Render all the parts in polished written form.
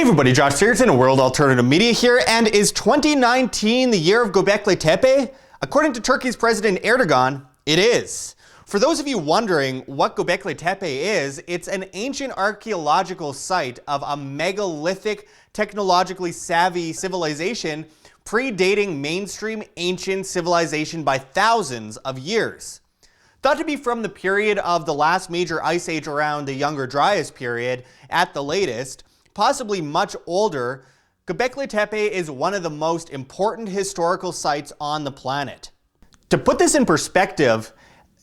everybody, Josh Sigurdson of World Alternative Media here, and is 2019 the year of Gobekli Tepe? According to Turkey's President Erdogan, it is. For those of you wondering what Gobekli Tepe is, it's an ancient archaeological site of a megalithic, technologically savvy civilization predating mainstream ancient civilization by thousands of years. Thought to be from the period of the last major ice age around the Younger Dryas period at the latest, possibly much older, Gobekli Tepe is one of the most important historical sites on the planet. To put this in perspective,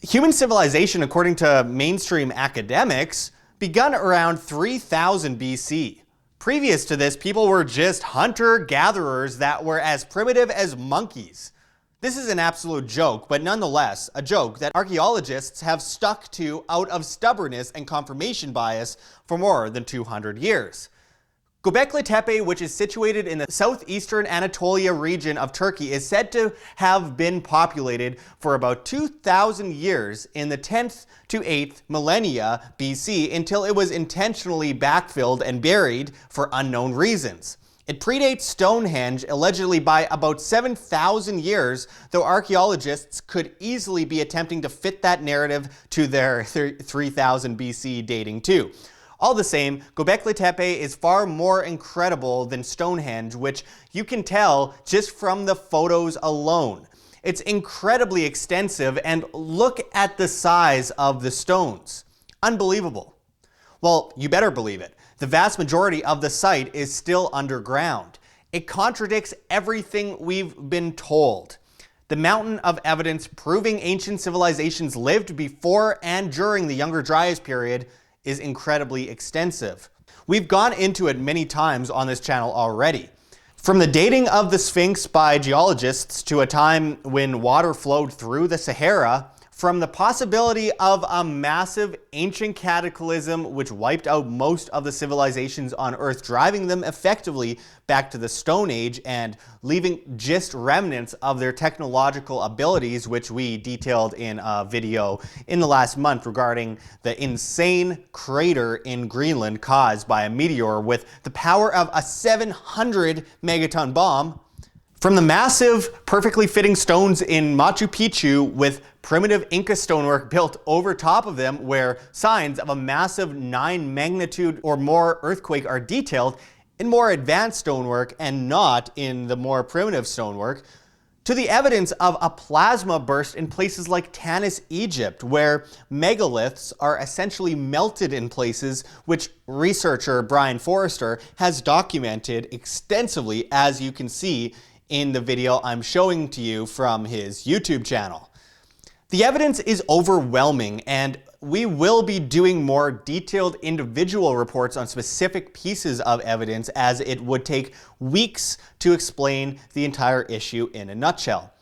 human civilization, according to mainstream academics, begun around 3000 BC. Previous to this, people were just hunter-gatherers that were as primitive as monkeys. This is an absolute joke, but nonetheless, a joke that archaeologists have stuck to out of stubbornness and confirmation bias for more than 200 years. Gobekli Tepe, which is situated in the southeastern Anatolia region of Turkey, is said to have been populated for about 2,000 years in the 10th to 8th millennia BC until it was intentionally backfilled and buried for unknown reasons. It predates Stonehenge allegedly by about 7,000 years, though archaeologists could easily be attempting to fit that narrative to their 3000 BC dating too. All the same, Gobekli Tepe is far more incredible than Stonehenge, which you can tell just from the photos alone. It's incredibly extensive, and look at the size of the stones. Unbelievable. Well, you better believe it. The vast majority of the site is still underground. It contradicts everything we've been told. The mountain of evidence proving ancient civilizations lived before and during the Younger Dryas period is incredibly extensive. We've gone into it many times on this channel already. From the dating of the Sphinx by geologists to a time when water flowed through the Sahara, from the possibility of a massive ancient cataclysm which wiped out most of the civilizations on Earth, driving them effectively back to the Stone Age and leaving just remnants of their technological abilities, which we detailed in a video in the last month regarding the insane crater in Greenland caused by a meteor with the power of a 700 megaton bomb. From the massive, perfectly fitting stones in Machu Picchu with primitive Inca stonework built over top of them where signs of a massive 9 magnitude or more earthquake are detailed in more advanced stonework and not in the more primitive stonework, to the evidence of a plasma burst in places like Tanis, Egypt, where megaliths are essentially melted in places, which researcher Brian Forrester has documented extensively, as you can see in the video I'm showing to you from his YouTube channel. The evidence is overwhelming, and we will be doing more detailed individual reports on specific pieces of evidence, as it would take weeks to explain the entire issue in a nutshell.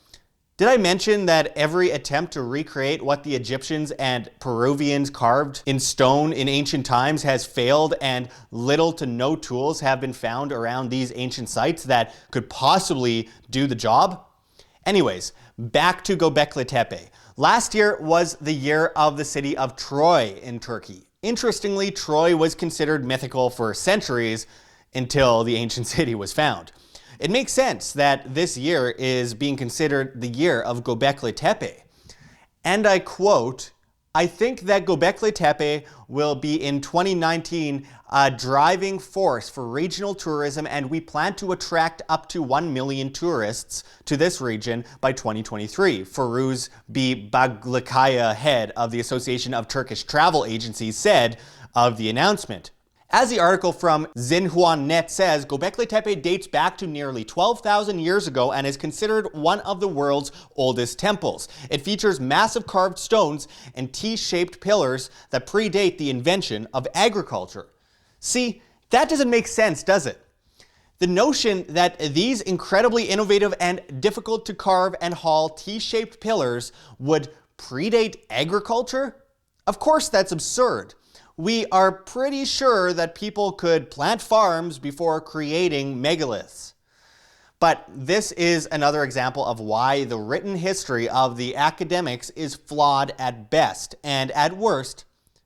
Did I mention that every attempt to recreate what the Egyptians and Peruvians carved in stone in ancient times has failed, and little to no tools have been found around these ancient sites that could possibly do the job? Anyways, back to Gobekli Tepe. Last year was the year of the city of Troy in Turkey. Interestingly, Troy was considered mythical for centuries until the ancient city was found. It makes sense that this year is being considered the year of Gobekli Tepe. And I quote, "I think that Gobekli Tepe will be in 2019 a driving force for regional tourism, and we plan to attract up to 1 million tourists to this region by 2023, Firuz B. Baglikaya, head of the Association of Turkish Travel Agencies, said of the announcement. As the article from Xinhuanet says, Gobekli Tepe dates back to nearly 12,000 years ago and is considered one of the world's oldest temples. It features massive carved stones and T-shaped pillars that predate the invention of agriculture. See, that doesn't make sense, does it? The notion that these incredibly innovative and difficult to carve and haul T-shaped pillars would predate agriculture? Of course, that's absurd. We are pretty sure that people could plant farms before creating megaliths. But this is another example of why the written history of the academics is flawed at best, and at worst,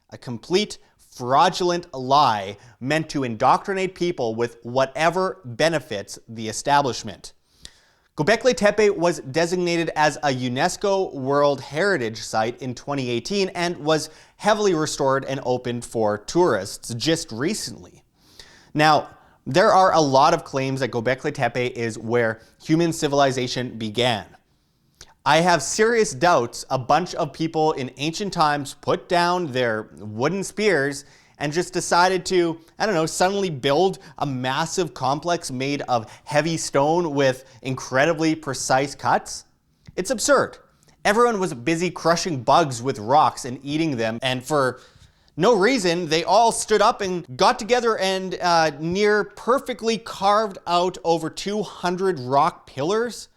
a complete fraudulent lie meant to indoctrinate people with whatever benefits the establishment. Gobekli Tepe was designated as a UNESCO World Heritage Site in 2018 and was heavily restored and opened for tourists just recently. Now, there are a lot of claims that Gobekli Tepe is where human civilization began. I have serious doubts a bunch of people in ancient times put down their wooden spears and just decided to, suddenly build a massive complex made of heavy stone with incredibly precise cuts. It's absurd. Everyone was busy crushing bugs with rocks and eating them, and for no reason, they all stood up and got together and near perfectly carved out over 200 rock pillars.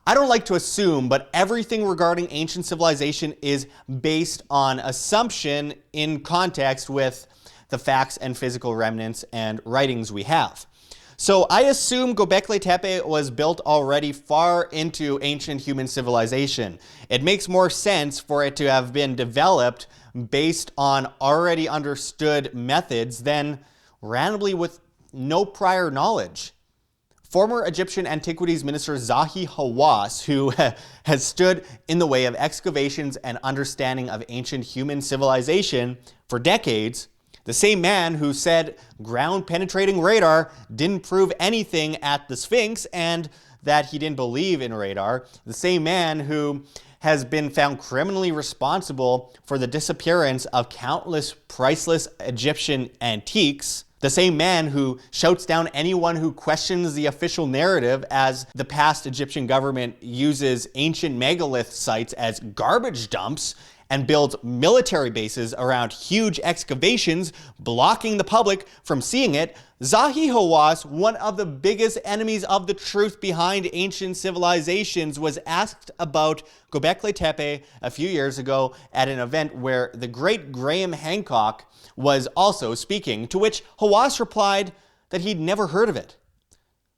I don't like to assume, but everything regarding ancient civilization is based on assumption in context with the facts and physical remnants and writings we have. So I assume Gobekli Tepe was built already far into ancient human civilization. It makes more sense for it to have been developed based on already understood methods than randomly with no prior knowledge. Former Egyptian Antiquities Minister Zahi Hawass, who has stood in the way of excavations and understanding of ancient human civilization for decades, the same man who said ground-penetrating radar didn't prove anything at the Sphinx and that he didn't believe in radar, the same man who has been found criminally responsible for the disappearance of countless priceless Egyptian antiques, the same man who shouts down anyone who questions the official narrative as the past Egyptian government uses ancient megalith sites as garbage dumps and builds military bases around huge excavations, blocking the public from seeing it. Zahi Hawass, one of the biggest enemies of the truth behind ancient civilizations, was asked about Gobekli Tepe a few years ago at an event where the great Graham Hancock was also speaking, to which Hawass replied that he'd never heard of it.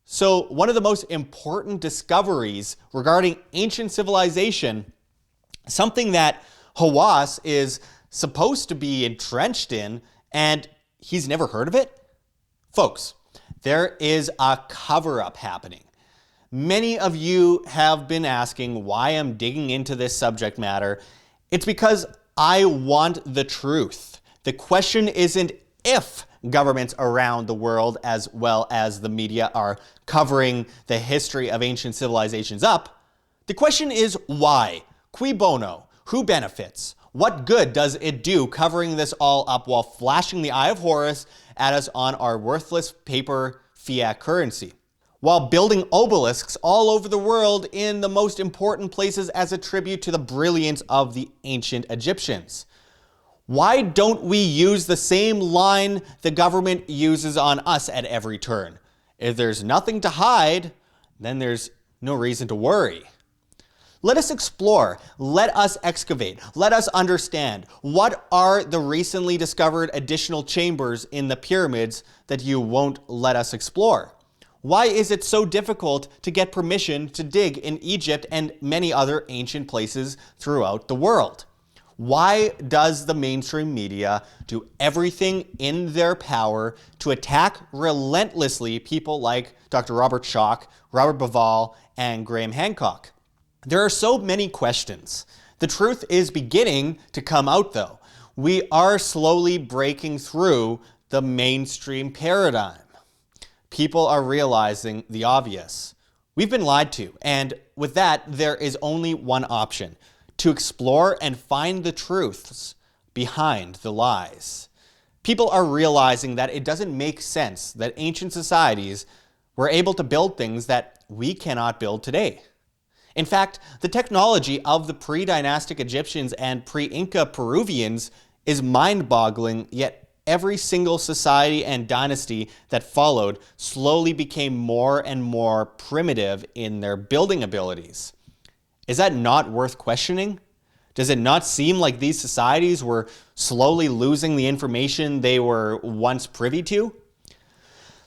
So one of the most important discoveries regarding ancient civilization, something that Hawass is supposed to be entrenched in, and he's never heard of it? Folks, there is a cover-up happening. Many of you have been asking why I'm digging into this subject matter. It's because I want the truth. The question isn't if governments around the world, as well as the media, are covering the history of ancient civilizations up. The question is why? Cui bono? Who benefits? What good does it do covering this all up while flashing the eye of Horus at us on our worthless paper fiat currency? While building obelisks all over the world in the most important places as a tribute to the brilliance of the ancient Egyptians. Why don't we use the same line the government uses on us at every turn? If there's nothing to hide, then there's no reason to worry. Let us explore, let us excavate, let us understand what are the recently discovered additional chambers in the pyramids that you won't let us explore? Why is it so difficult to get permission to dig in Egypt and many other ancient places throughout the world? Why does the mainstream media do everything in their power to attack relentlessly people like Dr. Robert Schoch, Robert Bauval, and Graham Hancock? There are so many questions. The truth is beginning to come out though. We are slowly breaking through the mainstream paradigm. People are realizing the obvious. We've been lied to, and with that, there is only one option: to explore and find the truths behind the lies. People are realizing that it doesn't make sense that ancient societies were able to build things that we cannot build today. In fact, the technology of the pre-dynastic Egyptians and pre-Inca Peruvians is mind-boggling, yet every single society and dynasty that followed slowly became more and more primitive in their building abilities. Is that not worth questioning? Does it not seem like these societies were slowly losing the information they were once privy to?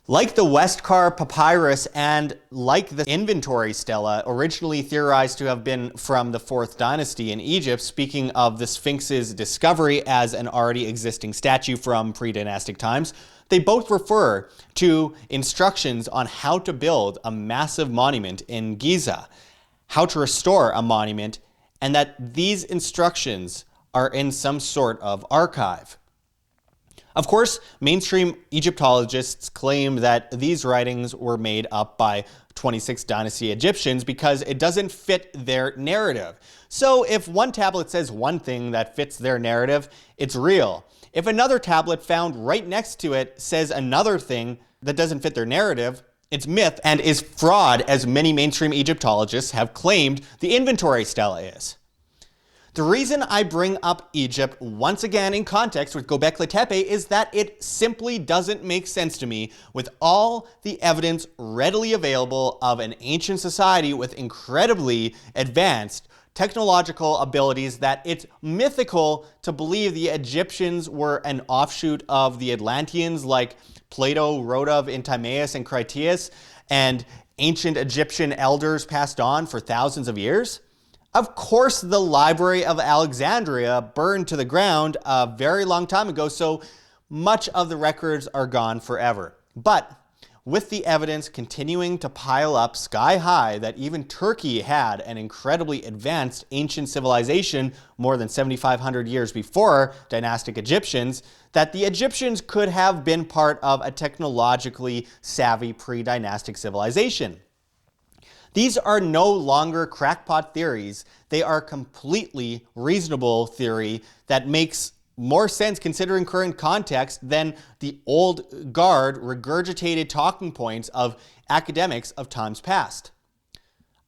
Like the Westcar papyrus and like the inventory stela, originally theorized to have been from the 4th dynasty in Egypt, speaking of the Sphinx's discovery as an already existing statue from pre-dynastic times, they both refer to instructions on how to build a massive monument in Giza, how to restore a monument, and that these instructions are in some sort of archive. Of course, mainstream Egyptologists claim that these writings were made up by 26th dynasty Egyptians because it doesn't fit their narrative. So if one tablet says one thing that fits their narrative, it's real. If another tablet found right next to it says another thing that doesn't fit their narrative, it's myth and is fraud, as many mainstream Egyptologists have claimed the inventory stela is. The reason I bring up Egypt once again in context with Gobekli Tepe is that it simply doesn't make sense to me with all the evidence readily available of an ancient society with incredibly advanced technological abilities that it's mythical to believe the Egyptians were an offshoot of the Atlanteans like Plato wrote of in Timaeus and Critias, and ancient Egyptian elders passed on for thousands of years. Of course, the Library of Alexandria burned to the ground a very long time ago, so much of the records are gone forever. But with the evidence continuing to pile up sky high that even Turkey had an incredibly advanced ancient civilization more than 7,500 years before dynastic Egyptians, that the Egyptians could have been part of a technologically savvy pre-dynastic civilization. These are no longer crackpot theories. They are completely reasonable theory that makes more sense considering current context than the old guard regurgitated talking points of academics of times past.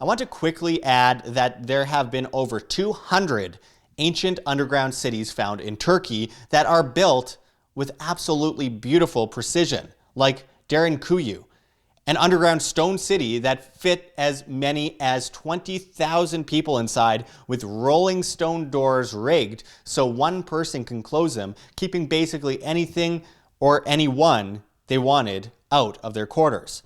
I want to quickly add that there have been over 200 ancient underground cities found in Turkey that are built with absolutely beautiful precision, like Derinkuyu, an underground stone city that fit as many as 20,000 people inside with rolling stone doors rigged so one person can close them, keeping basically anything or anyone they wanted out of their quarters.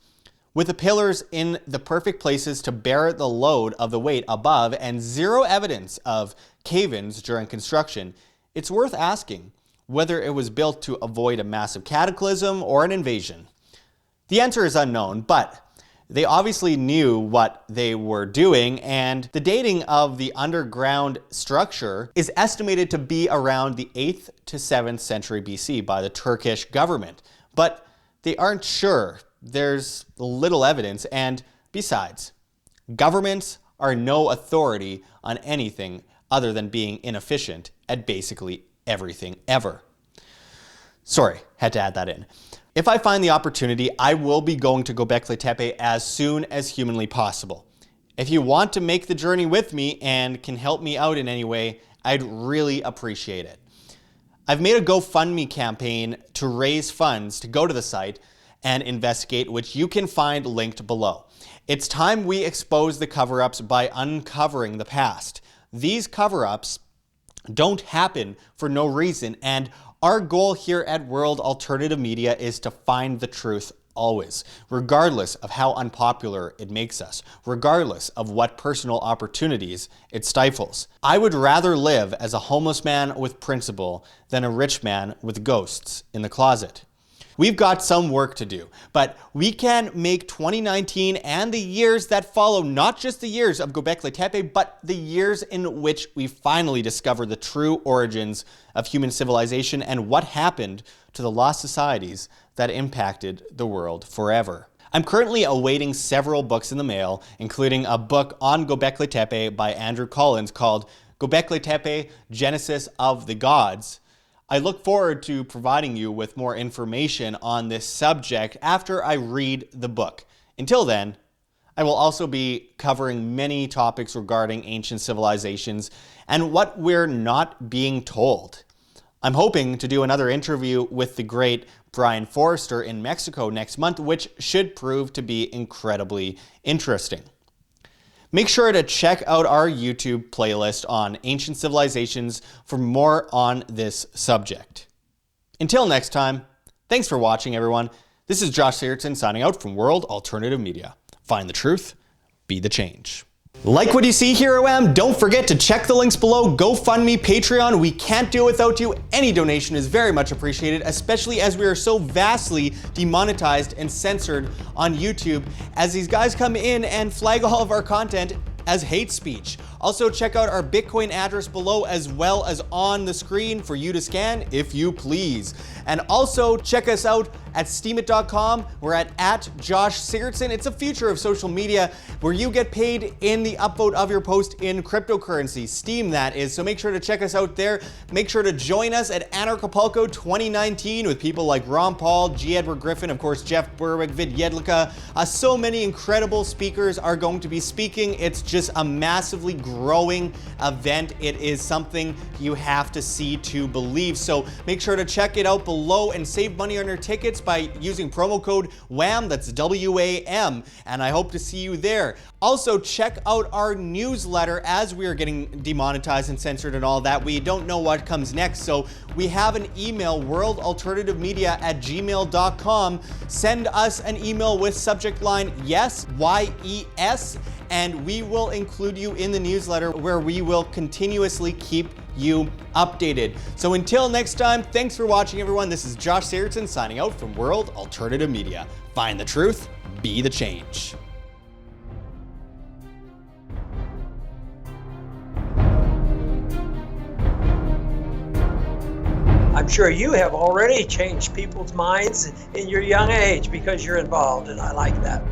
With the pillars in the perfect places to bear the load of the weight above and zero evidence of cave-ins during construction, it's worth asking whether it was built to avoid a massive cataclysm or an invasion. The answer is unknown, but they obviously knew what they were doing, and the dating of the underground structure is estimated to be around the 8th to 7th century BC by the Turkish government. But they aren't sure. There's little evidence, and besides, governments are no authority on anything other than being inefficient at basically everything ever. Sorry, had to add that in. If I find the opportunity, I will be going to Gobekli Tepe as soon as humanly possible. If you want to make the journey with me and can help me out in any way, I'd really appreciate it. I've made a GoFundMe campaign to raise funds to go to the site and investigate, which you can find linked below. It's time we expose the cover-ups by uncovering the past. These cover-ups don't happen for no reason, and our goal here at World Alternative Media is to find the truth always, regardless of how unpopular it makes us, regardless of what personal opportunities it stifles. I would rather live as a homeless man with principle than a rich man with ghosts in the closet. We've got some work to do, but we can make 2019 and the years that follow not just the years of Gobekli Tepe, but the years in which we finally discover the true origins of human civilization and what happened to the lost societies that impacted the world forever. I'm currently awaiting several books in the mail, including a book on Gobekli Tepe by Andrew Collins called Gobekli Tepe, Genesis of the Gods. I look forward to providing you with more information on this subject after I read the book. Until then, I will also be covering many topics regarding ancient civilizations and what we're not being told. I'm hoping to do another interview with the great Brian Forrester in Mexico next month, which should prove to be incredibly interesting. Make sure to check out our YouTube playlist on ancient civilizations for more on this subject. Until next time, thanks for watching, everyone. This is Josh Sigurdson signing out from World Alternative Media. Find the truth, be the change. Like what you see here, OM? Don't forget to check the links below. GoFundMe, Patreon. We can't do it without you. Any donation is very much appreciated, especially as we are so vastly demonetized and censored on YouTube, as these guys come in and flag all of our content as hate speech. Also, check out our Bitcoin address below as well as on the screen for you to scan if you please. And also check us out at steemit.com. We're at Josh Sigurdson. It's a future of social media where you get paid in the upvote of your post in cryptocurrency. Steem, that is. So make sure to check us out there. Make sure to join us at Anarchapulco 2019 with people like Ron Paul, G. Edward Griffin, of course, Jeff Berwick, Vid Jedlicka. So many incredible speakers are going to be speaking. It's just a massively growing event. It is something you have to see to believe. So make sure to check it out below and save money on your tickets by using promo code WAM, that's WAM, and I hope to see you there. Also, check out our newsletter as we are getting demonetized and censored and all that. We don't know what comes next, so we have an email, worldalternativemedia@gmail.com. Send us an email with subject line YES, YES, and we will include you in the newsletter where we will continuously keep you updated. So until next time, thanks for watching, everyone. This is Josh Sigurdson signing out from World Alternative Media. Find the truth, be the change. I'm sure you have already changed people's minds in your young age because you're involved, and I like that.